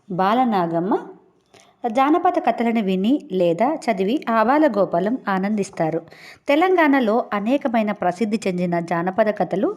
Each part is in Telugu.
బాలనాగమ్మ జానపద కథలను విని లేదా చదివి ఆవాల గోపాలం ఆనందిస్తారు. తెలంగాణలో అనేకమైన ప్రసిద్ధి చెందిన జానపద కథలు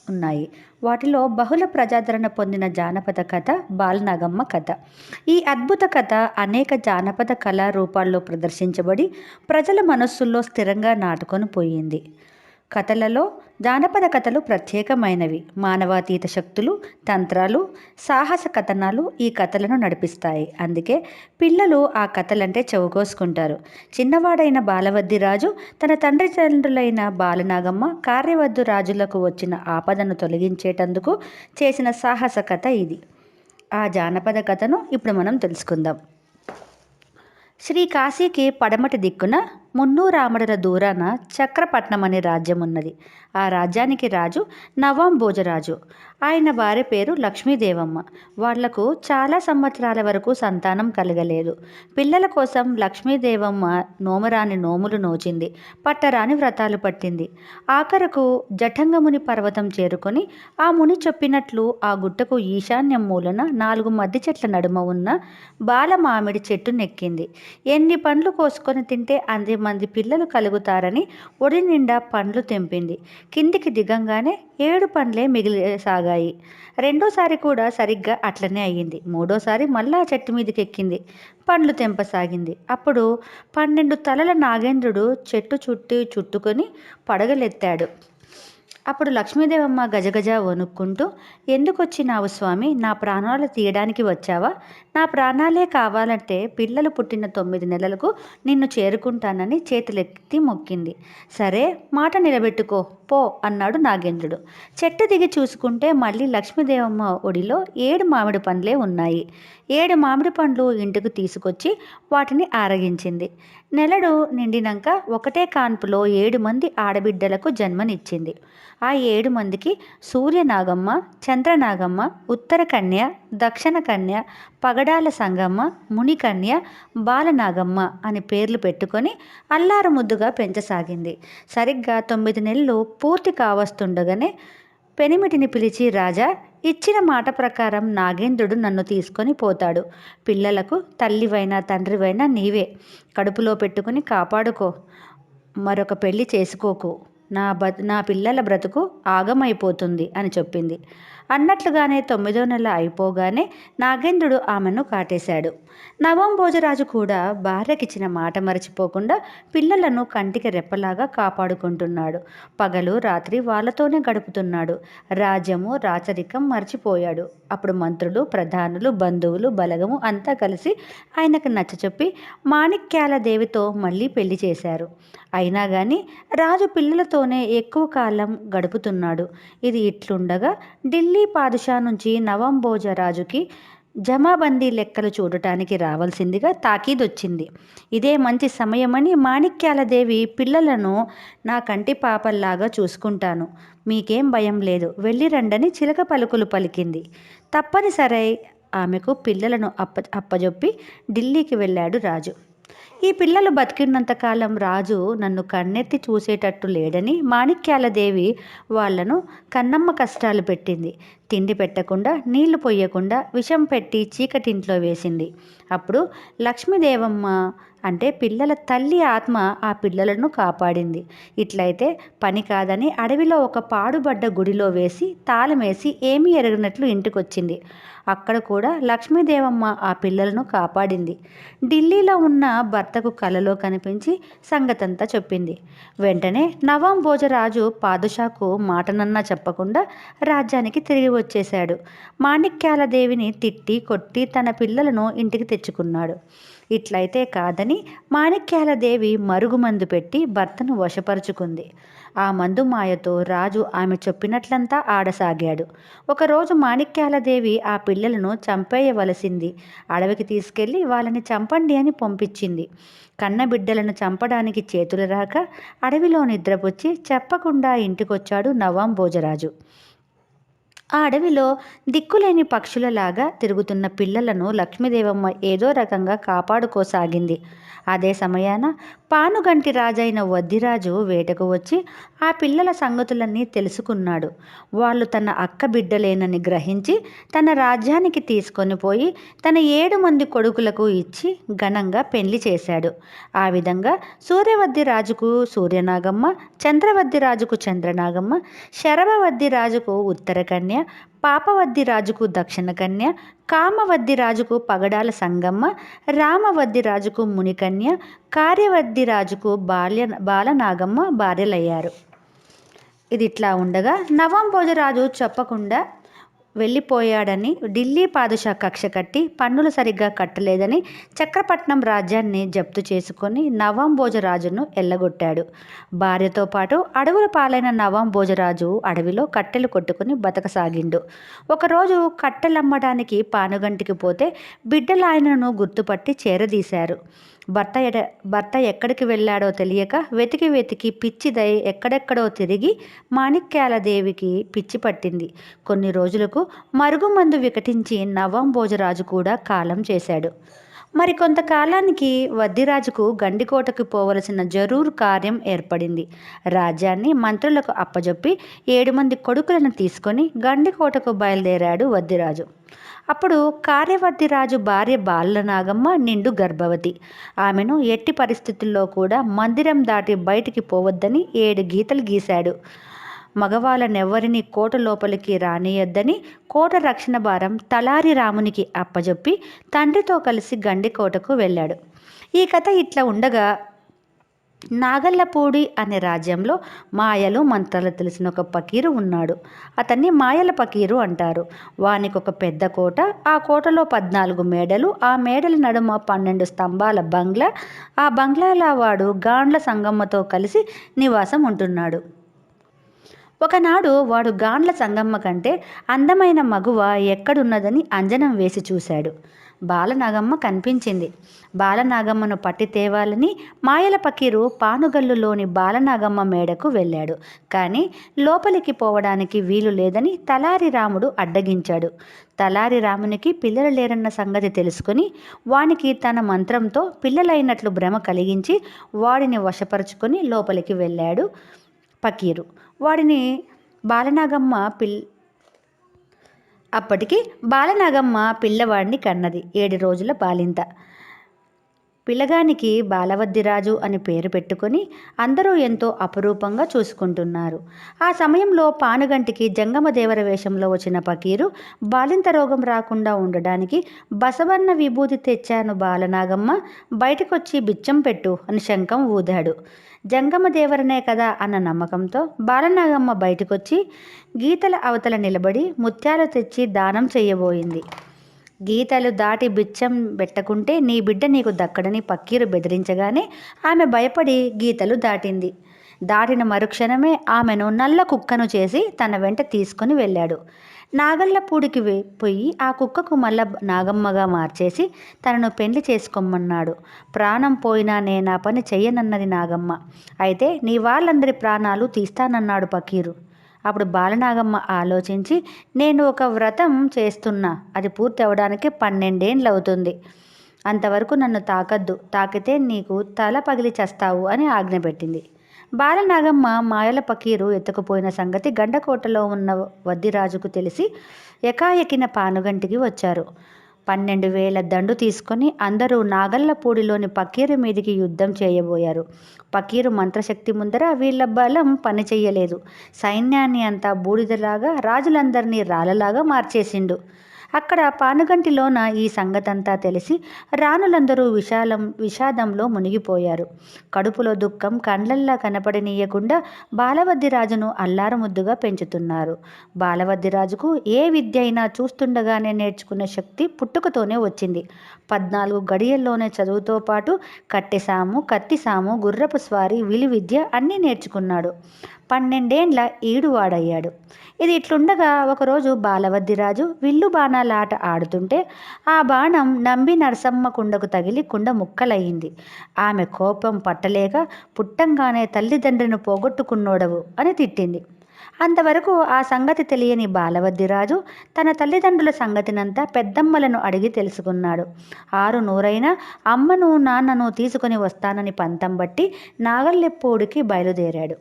ఉన్నాయి. వాటిలో బహుళ ప్రజాదరణ పొందిన జానపద కథ బాలనాగమ్మ కథ. ఈ అద్భుత కథ అనేక జానపద కళా రూపాల్లో ప్రదర్శించబడి ప్రజల మనస్సుల్లో స్థిరంగా నాటుకొని పోయింది. కథలలో జానపద కథలు ప్రత్యేకమైనవి. మానవాతీత శక్తులు, తంత్రాలు, సాహస కథనాలు ఈ కథలను నడిపిస్తాయి. అందుకే పిల్లలు ఆ కథలంటే చెవుకోసుకుంటారు. చిన్నవాడైన బాలవద్ది రాజు తన తండ్రులైన బాలనాగమ్మ, కార్యవద్దు రాజులకు వచ్చిన ఆపదను తొలగించేటందుకు చేసిన సాహస కథ ఇది. ఆ జానపద కథను ఇప్పుడు మనం తెలుసుకుందాం. శ్రీకాశీకి పడమటి దిక్కున మున్నూరామడుల దూరాన చక్రపట్నం అనే రాజ్యం ఉన్నది. ఆ రాజ్యానికి రాజు నవాం భోజరాజు. ఆయన భార్య పేరు లక్ష్మీదేవమ్మ. వాళ్లకు చాలా సంవత్సరాల వరకు సంతానం కలగలేదు. పిల్లల కోసం లక్ష్మీదేవమ్మ నోమరాని నోములు నోచింది, పట్టరాని వ్రతాలు పట్టింది. ఆఖరకు జఠంగముని పర్వతం చేరుకొని ఆ ముని చెప్పినట్లు ఆ గుట్టకు ఈశాన్యం మూలన 4 మద్ది చెట్ల నడుమ ఉన్న బాల మామిడి చెట్టు నెక్కింది. ఎన్ని పండ్లు కోసుకొని తింటే అంది మంది పిల్లలు కలుగుతారని ఒడి నిండా పండ్లు తెంపింది. కిందికి దిగంగానే 7 పండ్లే మిగిలిసాగాయి. రెండోసారి కూడా సరిగ్గా అట్లనే అయ్యింది. మూడోసారి మళ్ళా చెట్టు మీదకి ఎక్కింది, పండ్లు తెంపసాగింది. అప్పుడు 12 తలల నాగేంద్రుడు చెట్టు చుట్టుకొని పడగలెత్తాడు. అప్పుడు లక్ష్మీదేవమ్మ గజగజ వణుక్కుంటూ, ఎందుకొచ్చినావు స్వామి? నా ప్రాణాలు తీయడానికి వచ్చావా? నా ప్రాణాలే కావాలంటే పిల్లలు పుట్టిన 9 నెలలకు నిన్ను చేరుకుంటానని చేతులెత్తి మొక్కింది. సరే, మాట నిలబెట్టుకో పో అన్నాడు నాగేంద్రుడు. చెట్టు దిగి చూసుకుంటే మళ్ళీ లక్ష్మీదేవమ్మ ఒడిలో 7 మామిడి పండ్లే ఉన్నాయి. 7 మామిడి పండ్లు ఇంటికి తీసుకొచ్చి వాటిని ఆరగించింది. నెలడు నిండినాక ఒకటే కాన్పులో 7 మంది ఆడబిడ్డలకు జన్మనిచ్చింది. ఆ 7 మందికి సూర్యనాగమ్మ, చంద్రనాగమ్మ, ఉత్తర కన్య, దక్షిణ కన్య, పగడాల సంగమ్మ, మునికన్య, బాలనాగమ్మ అని పేర్లు పెట్టుకొని అల్లారు ముద్దుగా పెంచసాగింది. సరిగ్గా 9 నెలలు పూర్తి కావస్తుండగానే పెనిమిటిని పిలిచి, రాజా, ఇచ్చిన మాట ప్రకారం నాగేంద్రుడు నన్ను తీసుకొని పోతాడు. పిల్లలకు తల్లివైనా తండ్రివైనా నీవే. కడుపులో పెట్టుకుని కాపాడుకో. మరొక పెళ్లి చేసుకోకు. నా పిల్లల బ్రతుకు ఆగమైపోతుంది అని చెప్పింది. అన్నట్లుగానే 9వ నెల అయిపోగానే నాగేంద్రుడు ఆమెను కాటేశాడు. నవం భోజరాజు కూడా భార్యకిచ్చిన మాట మరచిపోకుండా పిల్లలను కంటికి రెప్పలాగా కాపాడుకుంటున్నాడు. పగలు రాత్రి వాళ్ళతోనే గడుపుతున్నాడు. రాజ్యము రాచరికం మర్చిపోయాడు. అప్పుడు మంత్రులు, ప్రధానులు, బంధువులు, బలగము అంతా కలిసి ఆయనకు నచ్చచెప్పి మాణిక్యాల దేవితో మళ్ళీ పెళ్లి చేశారు. అయినా కానీ రాజు పిల్లలతోనే ఎక్కువ కాలం గడుపుతున్నాడు. ఇది ఇట్లుండగా ఢిల్లీ పాదుషా నుంచి నవం భోజరాజుకి జమాబందీ లెక్కలు చూడటానికి రావాల్సిందిగా తాకీదొచ్చింది. ఇదే మంచి సమయమని మాణిక్యాలదేవి పిల్లలను నా కంటి పాపల్లాగా చూసుకుంటాను, మీకేం భయం లేదు, వెళ్ళి రండని చిలక పలుకులు పలికింది. తప్పనిసరై ఆమెకు పిల్లలను అప్పజొప్పి ఢిల్లీకి వెళ్ళాడు రాజు. ఈ పిల్లలు బతికినంతకాలం రాజు నన్ను కన్నెత్తి చూసేటట్టు లేడని మాణిక్యాలదేవి వాళ్లను కన్నమ్మ కష్టాలు పెట్టింది. తిండి పెట్టకుండా, నీళ్లు పొయ్యకుండా విషం పెట్టి చీకటింట్లో వేసింది. అప్పుడు లక్ష్మీదేవమ్మ అంటే పిల్లల తల్లి ఆత్మ ఆ పిల్లలను కాపాడింది. ఇట్లయితే పని కాదని అడవిలో ఒక పాడుబడ్డ గుడిలో వేసి తాళమేసి ఏమీ ఎరగనట్లు ఇంటికొచ్చింది. అక్కడ కూడా లక్ష్మీదేవమ్మ ఆ పిల్లలను కాపాడింది. ఢిల్లీలో ఉన్న భర్తకు కలలో కనిపించి సంగతంతా చెప్పింది. వెంటనే నవాం భోజరాజు పాదుషాకు మాటనన్నా చెప్పకుండా రాజ్యానికి తిరిగి వచ్చేశాడు. మాణిక్యాలదేవిని తిట్టి కొట్టి తన పిల్లలను ఇంటికి తెచ్చుకున్నాడు. ఇట్లయితే కాదని మాణిక్యాలదేవి మరుగుమందు పెట్టి భర్తను వశపరుచుకుంది. ఆ మందు మాయతో రాజు ఆమె చెప్పినట్లంతా ఆడసాగాడు. ఒకరోజు మాణిక్యాలదేవి ఆ పిల్లలను చంపేయవలసింది. అడవికి తీసుకెళ్లి వాళ్ళని చంపండి అని పంపించింది. కన్నబిడ్డలను చంపడానికి చేతులు రాక అడవిలో నిద్రపుచ్చి చెప్పకుండా ఇంటికొచ్చాడు నవాం భోజరాజు. ఆ అడవిలో దిక్కులేని పక్షులలాగా తిరుగుతున్న పిల్లలను లక్ష్మీదేవమ్మ ఏదో రకంగా కాపాడుకోసాగింది. అదే సమయాన పానుగంటి రాజైన వద్దిరాజు వేటకు వచ్చి ఆ పిల్లల సంగతులన్నీ తెలుసుకున్నాడు. వాళ్ళు తన అక్క బిడ్డలేనని గ్రహించి తన రాజ్యానికి తీసుకొని పోయి తన 7 మంది కొడుకులకు ఇచ్చి ఘనంగా పెళ్లి చేశాడు. ఆ విధంగా సూర్యవద్ది రాజుకు సూర్యనాగమ్మ, చంద్రవద్ది రాజుకు చంద్రనాగమ్మ, శరభవద్ది రాజుకు ఉత్తరకన్య, పాపవద్ది రాజుకు దక్షిణ కన్య, కామవద్ది రాజుకు పగడాల సంగమ్మ, రామవద్ది రాజుకు మునికన్య, కార్యవద్ది రాజుకు బాలనాగమ్మ భార్యలయ్యారు. ఇది ఇట్లా ఉండగా నవాబ్ భోజరాజు చెప్పకుండా వెళ్ళిపోయాడని ఢిల్లీ పాదుషా కక్ష కట్టి పన్నులు సరిగ్గా కట్టలేదని చక్రపట్నం రాజ్యాన్ని జప్తు చేసుకొని నవాబ్ భోజరాజును ఎల్లగొట్టాడు. భార్యతో పాటు అడవుల పాలైన నవాబ్ భోజరాజు అడవిలో కట్టెలు కొట్టుకుని బతకసాగిండు. ఒకరోజు కట్టెలమ్మడానికి పానుగంటికి పోతే బిడ్డలు ఆయనను గుర్తుపట్టి చేరదీశారు. భర్త ఎక్కడికి వెళ్ళాడో తెలియక వెతికి వెతికి పిచ్చిదై ఎక్కడెక్కడో తిరిగి మాణిక్యాల దేవికి పిచ్చి పట్టింది. కొన్ని రోజులకు మరుగుమందు వికటించి నవాబ్ భోజరాజు కూడా కాలం చేశాడు. కొంతకాలానికి వద్దిరాజుకు గండికోటకు పోవలసిన జరూరు కార్యం ఏర్పడింది. రాజ్యాన్ని మంత్రులకు అప్పజెప్పి 7 మంది కొడుకులను తీసుకొని గండికోటకు బయలుదేరాడు వద్దిరాజు. అప్పుడు కార్యవద్దిరాజు భార్య బాలనాగమ్మ నిండు గర్భవతి. ఆమెను ఎట్టి పరిస్థితుల్లో కూడా మందిరం దాటి బయటికి పోవద్దని 7 గీతలు గీశాడు. మగవాళ్ళనెవ్వరినీ కోట లోపలికి రానియొద్దని కోట రక్షణ భారం తలారి రామునికి అప్పజెప్పి తండ్రితో కలిసి గండికోటకు వెళ్ళాడు. ఈ కథ ఇట్లా ఉండగా నాగల్లపూడి అనే రాజ్యంలో మాయలు మంత్రాలు తెలిసిన ఒక పకీరు ఉన్నాడు. అతన్ని మాయల పకీరు అంటారు. వానికి ఒక పెద్ద కోట, ఆ కోటలో 14 మేడలు, ఆ మేడల నడుమ 12 స్తంభాల బంగ్లా, ఆ బంగ్లాల వాడు గాండ్ల సంగమ్మతో కలిసి నివాసం ఉంటున్నాడు. ఒకనాడు వాడు గాండ్ల సంగమ్మ కంటే అందమైన మగువ ఎక్కడున్నదని అంజనం వేసి చూశాడు. బాలనాగమ్మ కనిపించింది. బాలనాగమ్మను పట్టి తేవాలని మాయల పకీరు పానుగల్లులోని బాలనాగమ్మ మేడకు వెళ్ళాడు. కానీ లోపలికి పోవడానికి వీలు లేదని తలారి రాముడు అడ్డగించాడు. తలారి రామునికి పిల్లలు లేరన్న సంగతి తెలుసుకుని వానికి తన మంత్రంతో పిల్లలైనట్లు భ్రమ కలిగించి వాడిని వశపరుచుకొని లోపలికి వెళ్ళాడు పకీరు. వాడిని బాలనాగమ్మ అప్పటికి బాలనాగమ్మ పిల్లవాడిని కన్నది. 7 రోజుల బాలింత. పిల్లగానికి బాలవద్దిరాజు అని పేరు పెట్టుకొని అందరూ ఎంతో అపురూపంగా చూసుకుంటున్నారు. ఆ సమయంలో పానుగంటికి జంగమదేవర వేషంలో వచ్చిన పకీరు బాలింత రోగం రాకుండా ఉండడానికి బసవన్న విభూతి తెచ్చాను బాలనాగమ్మ, బయటకొచ్చి బిచ్చం పెట్టు అని శంఖం ఊదాడు. జంగమదేవరనే కదా అన్న నమ్మకంతో బాలనాగమ్మ బయటకొచ్చి గీతల అవతల నిలబడి ముత్యాలు తెచ్చి దానం చేయబోయింది. గీతలు దాటి బిచ్చం పెట్టకుంటే నీ బిడ్డ నీకు దక్కడని పక్కీరు బెదిరించగానే ఆమె భయపడి గీతలు దాటింది. దాటిన మరుక్షణమే ఆమెను నల్ల కుక్కను చేసి తన వెంట తీసుకొని వెళ్ళాడు. నాగల్లపూడికి పోయి ఆ కుక్కకు మళ్ళా నాగమ్మగా మార్చేసి తనను పెళ్లి చేసుకోమన్నాడు. ప్రాణం పోయినా నేనా పని చెయ్యనన్నది నాగమ్మ. అయితే నీ వాళ్ళందరి ప్రాణాలు తీస్తానన్నాడు పకీరు. అప్పుడు బాలనాగమ్మ ఆలోచించి నేను ఒక వ్రతం చేస్తున్నా, అది పూర్తి అవడానికి 12 ఏండ్లు అవుతుంది, అంతవరకు నన్ను తాకద్దు, తాకితే నీకు తల పగిలి చస్తావు అని ఆజ్ఞ పెట్టింది. బాలనాగమ్మ మాయల పకీరు ఎత్తుకుపోయిన సంగతి గండకోటలో ఉన్న వద్దిరాజుకు తెలిసి ఎకాఎకిన పానుగంటికి వచ్చారు. 12,000 దండు తీసుకొని అందరూ నాగల్లపూడిలోని పకీరు మీదికి యుద్ధం చేయబోయారు. పకీరు మంత్రశక్తి ముందర వీళ్ళ బలం పనిచెయ్యలేదు. సైన్యాన్ని అంతా బూడిదలాగా, రాజులందరినీ రాళ్ళలాగా మార్చేసిండు. అక్కడ పానుగంటిలోన ఈ సంగతంతా తెలిసి రాణులందరూ విషాదంలో మునిగిపోయారు. కడుపులో దుఃఖం కండ్లల్లా కనపడనీయకుండా బాలవద్దిరాజును అల్లారముద్దుగా పెంచుతున్నారు. బాలవద్దిరాజుకు ఏ విద్య అయినా చూస్తుండగానే నేర్చుకునే శక్తి పుట్టుకతోనే వచ్చింది. 14 గడియల్లోనే చదువుతో పాటు కట్టెసాము, కత్తిసాము, గుర్రపు స్వారీ, విలు విద్య అన్నీ నేర్చుకున్నాడు. 12 ఏండ్ల ఈడువాడయ్యాడు. ఇది ఇట్లుండగా ఒకరోజు బాలవద్దిరాజు విల్లు బాణాల ఆట ఆడుతుంటే ఆ బాణం నంబి నరసమ్మ కుండకు తగిలి కుండ ముక్కలయ్యింది. ఆమె కోపం పట్టలేక పుట్టంగానే తల్లిదండ్రిని పోగొట్టుకున్నోడవు అని తిట్టింది. అంతవరకు ఆ సంగతి తెలియని బాలవద్దిరాజు తన తల్లిదండ్రుల సంగతినంతా పెద్దమ్మలను అడిగి తెలుసుకున్నాడు. 6 అమ్మను నాన్నను తీసుకొని వస్తానని పంతం బట్టి నాగల్లెప్పూడికి బయలుదేరాడు.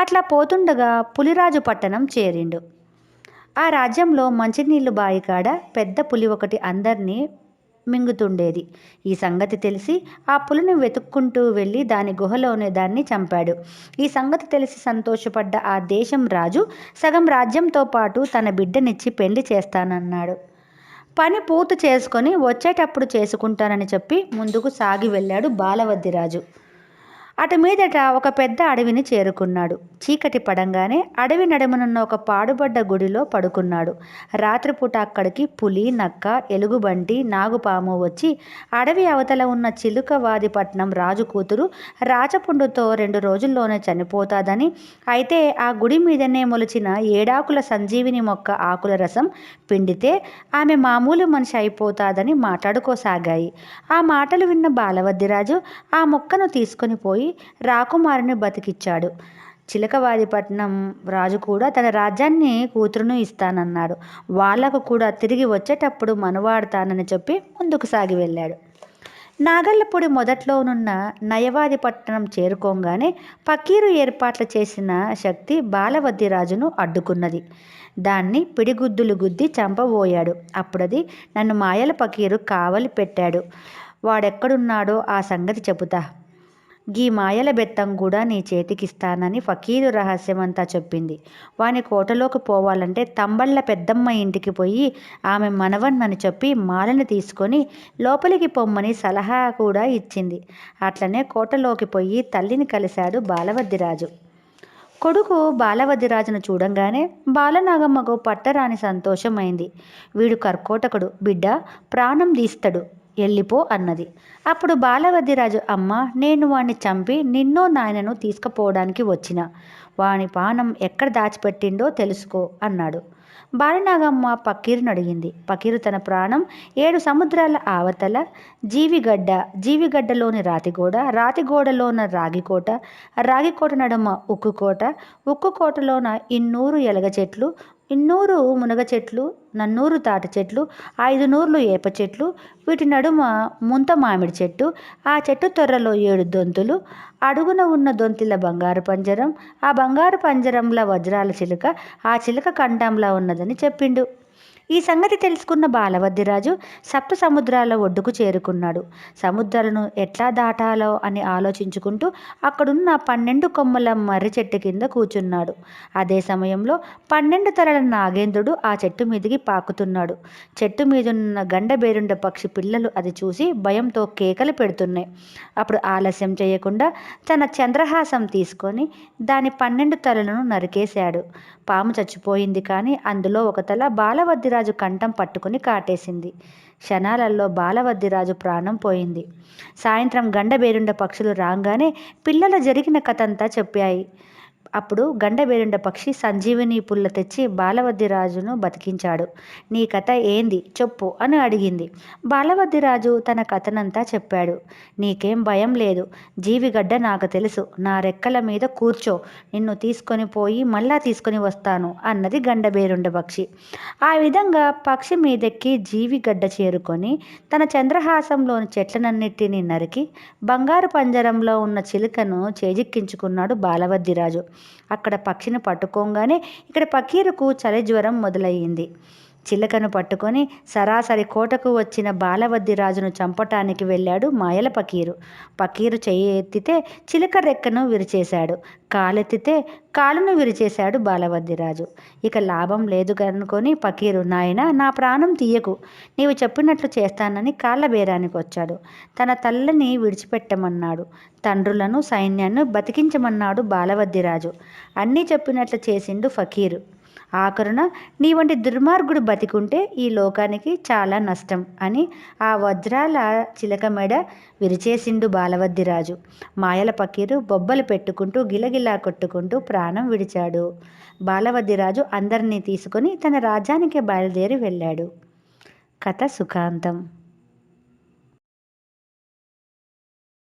అట్లా పోతుండగా పులిరాజు పట్టణం చేరిండు. ఆ రాజ్యంలో మంచినీళ్ళు బాయికాడ పెద్ద పులి ఒకటి అందరినీ మింగుతుండేది. ఈ సంగతి తెలిసి ఆ పులిని వెతుక్కుంటూ వెళ్ళి దాని గుహలోనే దాన్ని చంపాడు. ఈ సంగతి తెలిసి సంతోషపడ్డ ఆ దేశం రాజు సగం రాజ్యంతో పాటు తన బిడ్డనిచ్చి పెళ్లి చేస్తానన్నాడు. పని పూర్తి చేసుకొని వచ్చేటప్పుడు చేసుకుంటానని చెప్పి ముందుకు సాగి వెళ్ళాడు బాలవద్దిరాజు. అటు మీదట ఒక పెద్ద అడవిని చేరుకున్నాడు. చీకటి పడంగానే అడవి నడుమనున్న ఒక పాడుబడ్డ గుడిలో పడుకున్నాడు. రాత్రిపూట అక్కడికి పులి, నక్క, ఎలుగుబంటి, నాగుపాము వచ్చి అడవి అవతల ఉన్న చిలుకవాదిపట్నం రాజు కూతురు రాచపుండుతో 2 రోజుల్లోనే చనిపోతాదని, అయితే ఆ గుడి మీదనే మొలిచిన 7 సంజీవిని మొక్క ఆకుల రసం పిండితే ఆమె మామూలు మనిషి అయిపోతాదని మాట్లాడుకోసాగాయి. ఆ మాటలు విన్న బాలవద్దిరాజు ఆ మొక్కను తీసుకొని పోయి రాకుమారిని బతికిచ్చాడు. చిలకవాదిపట్నం రాజు కూడా తన రాజ్యాన్ని కూతురును ఇస్తానన్నాడు. వాళ్లకు కూడా తిరిగి వచ్చేటప్పుడు మనవాడతానని చెప్పి ముందుకు సాగి వెళ్ళాడు. నాగల్లపూడి మొదట్లోనున్న నయవాదిపట్నం చేరుకోగానే పకీరు ఏర్పాట్లు చేసిన శక్తి బాలవద్దిరాజును అడ్డుకున్నది. దాన్ని పిడిగుద్దులు గుద్ది చంపబోయాడు. అప్పుడది నన్ను మాయల పకీరు కావలి పెట్టాడు. వాడెక్కడున్నాడో ఆ సంగతి చెబుతా. గీ మాయల బెత్తం కూడా నీ చేతికిస్తానని ఫకీరు రహస్యమంతా చెప్పింది. వాని కోటలోకి పోవాలంటే తంబళ్ళ పెద్దమ్మ ఇంటికి పోయి ఆమె మనవన్నని చెప్పి మాలని తీసుకొని లోపలికి పొమ్మని సలహా కూడా ఇచ్చింది. అట్లనే కోటలోకి పోయి తల్లిని కలిశాడు బాలవద్దిరాజు. కొడుకు బాలవద్దిరాజును చూడంగానే బాలనాగమ్మకు పట్టరాని సంతోషమైంది. వీడు కర్కోటకుడు, బిడ్డ ప్రాణం తీస్తడు, ఎల్లిపో అన్నది. అప్పుడు బాలవద్దిరాజు, అమ్మ, నేను వాణ్ణి చంపి నిన్నో నాయనను తీసుకుపోవడానికి వచ్చిన. వాని పానం ఎక్కడ దాచిపెట్టిండో తెలుసుకో అన్నాడు. బాలనాగమ్మ పకీరును అడిగింది. పకీరు తన ప్రాణం 7 సముద్రాల ఆవతల జీవిగడ్డలోని రాతిగోడ, రాతిగోడలోన రాగికోట, రాగికోట నడుమ ఉక్కుకోట, ఉక్కుకోటలోన 200 ఎలగ చెట్లు, 200 మునగ చెట్లు, 400 తాటి చెట్లు, 500 ఏప చెట్లు, వీటి నడుమ ముంత మామిడి చెట్టు, ఆ చెట్టు తొర్రలో 7 దొంతులు, అడుగున ఉన్న దొంతిల బంగారు పంజరం, ఆ బంగారు పంజరంలా వజ్రాల చిలుక, ఆ చిలుక కంఠంలా ఉన్నదని చెప్పిండు. ఈ సంగతి తెలుసుకున్న బాలవద్దిరాజు సప్త సముద్రాల ఒడ్డుకు చేరుకున్నాడు. సముద్రాలను ఎట్లా దాటాలో అని ఆలోచించుకుంటూ అక్కడున్న 12 కొమ్మల మర్రి చెట్టు కింద కూర్చున్నాడు. అదే సమయంలో 12 తలల నాగేంద్రుడు ఆ చెట్టు మీదికి పాకుతున్నాడు. చెట్టు మీదున్న గండబేరుండ పక్షి పిల్లలు అది చూసి భయంతో కేకలు పెడుతున్నాయి. అప్పుడు ఆలస్యం చేయకుండా తన చంద్రహాసం తీసుకొని దాని 12 తలలను నరికేశాడు. పాము చచ్చిపోయింది, కానీ అందులో ఒక తల బాలవద్దిరాజు కంఠం పట్టుకుని కాటేసింది. క్షణాలలో బాలవద్దిరాజు ప్రాణం పోయింది. సాయంత్రం గండబేరుండ పక్షులు రాగానే పిల్లలు జరిగిన కథంతా చెప్పాయి. అప్పుడు గండబేరుండ పక్షి సంజీవిని పుల్ల తెచ్చి బాలవద్దిరాజును బతికించాడు. నీ కథ ఏంది చెప్పు అని అడిగింది. బాలవద్దిరాజు తన కథనంతా చెప్పాడు. నీకేం భయం లేదు, జీవిగడ్డ నాకు తెలుసు, నా రెక్కల మీద కూర్చో, నిన్ను తీసుకొని పోయి మళ్ళా తీసుకొని వస్తాను అన్నది గండబేరుండ పక్షి. ఆ విధంగా పక్షి మీదెక్కి జీవిగడ్డ చేరుకొని తన చంద్రహాసంలోని చెట్లనన్నిటినీ నరికి బంగారు పంజరంలో ఉన్న చిలుకను చేజిక్కించుకున్నాడు బాలవద్దిరాజు. అక్కడ పక్షిని పట్టుకోగానే ఇక్కడ పకీరుకు చలి జ్వరం మొదలయ్యింది. చిలకను పట్టుకొని సరాసరి కోటకు వచ్చిన బాలవద్దిరాజును చంపటానికి వెళ్ళాడు మాయల పకీరు. పకీరు చెయ్యి ఎత్తితే చిలక రెక్కను విరిచేశాడు, కాలెత్తితే కాలును విరిచేశాడు బాలవద్దిరాజు. ఇక లాభం లేదు కనుకొని పకీరు, నాయన నా ప్రాణం తీయకు, నీవు చెప్పినట్లు చేస్తానని కాళ్ళ బేరానికి వచ్చాడు. తన తల్లిని విడిచిపెట్టమన్నాడు, తండ్రులను సైన్యాన్ని బతికించమన్నాడు బాలవద్దిరాజు. అన్నీ చెప్పినట్లు చేసిండు ఫకీరు. ఆఖరున నీ వంటి దుర్మార్గుడు బతికుంటే ఈ లోకానికి చాలా నష్టం అని ఆ వజ్రాల చిలక మెడ విరిచేసిండు బాలవద్దిరాజు. మాయల పకీరు బొబ్బలు పెట్టుకుంటూ గిలగిలా కొట్టుకుంటూ ప్రాణం విడిచాడు. బాలవద్దిరాజు అందరినీ తీసుకొని తన రాజ్యానికి బయలుదేరి వెళ్ళాడు. కథ సుఖాంతం.